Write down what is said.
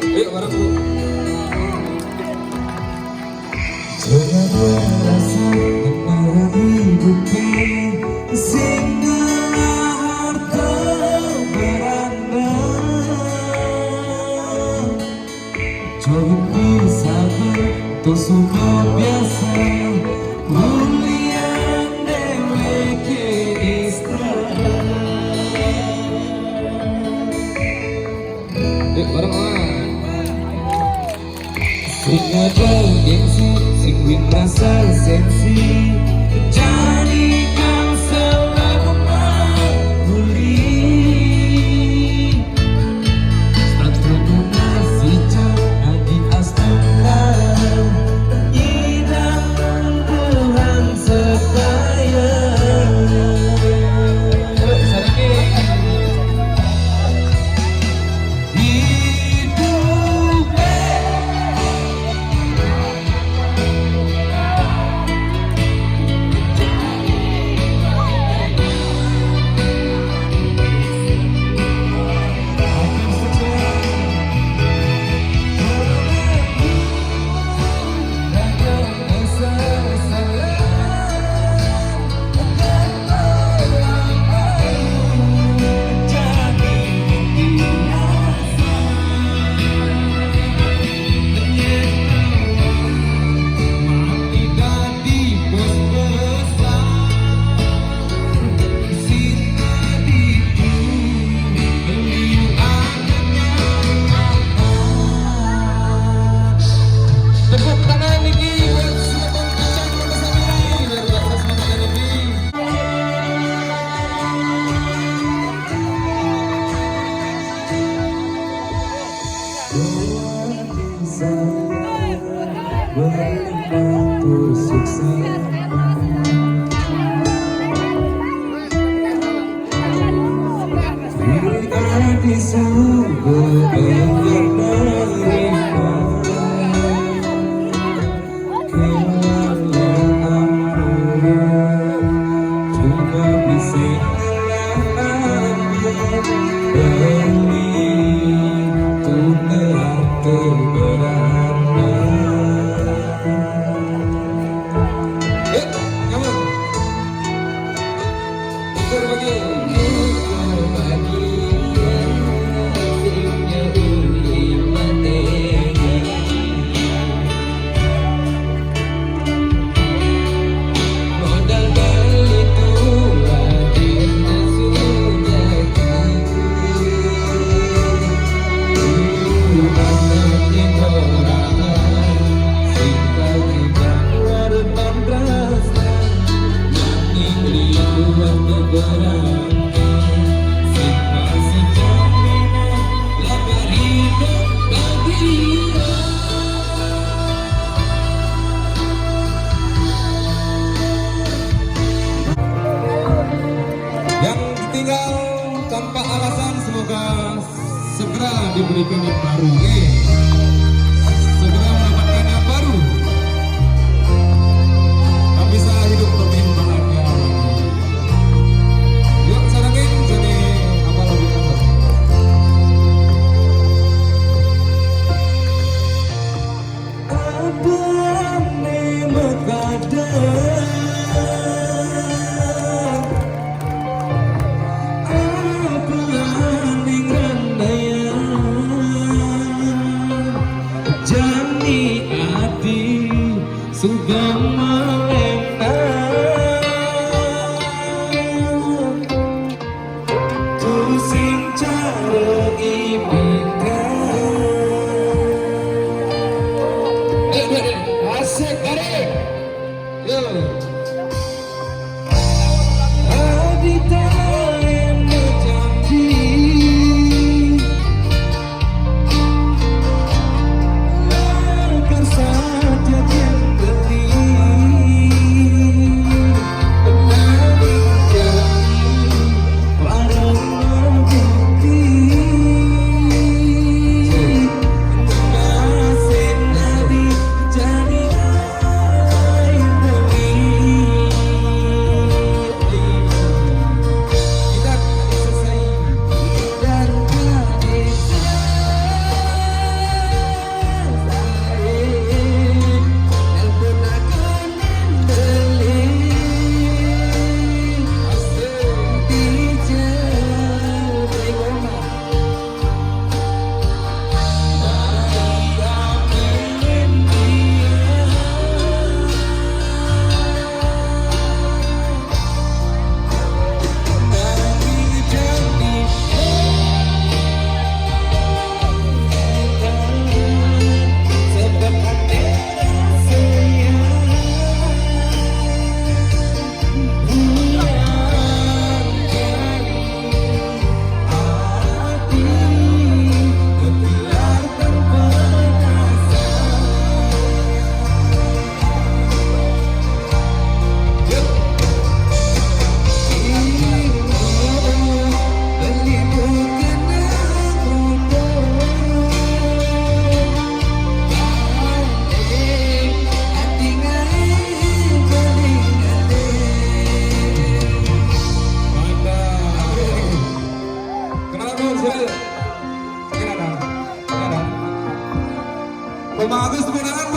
Ayo bareng Bu. Jangan rasa mengenai hidupku sing harta beranda. Jauh bisa bertusuk biasa mulian dewe ke istana. Ayo bareng ah. Sing ada gengsi, sing win rasa sensi, jadikan selama muli. Satu nasi jadi astana, idaman Tuhan sekaya. Tepuk tangan Niki buat semua pengkacang bersama ini. Luar biasa semangatnya Niki. Berlimpah sukses. Di surga menerima kemuliaan cuma bisa beri Tuhan terberanda. Come on. Ukur bagi. Yang ditinggal tanpa alasan semoga segera diberikan yang baru. Segera mendapatkan yang baru. Tak bisa hidup lebih bahagia lagi. Yuk sarangin jadi apa lagi apa? Apa yang menggadang Jani ati sudah melena ku sing cara ibadah Asik kali. Yo. Adita yang berjanji akan saja dia beli Bagus tepuk tangan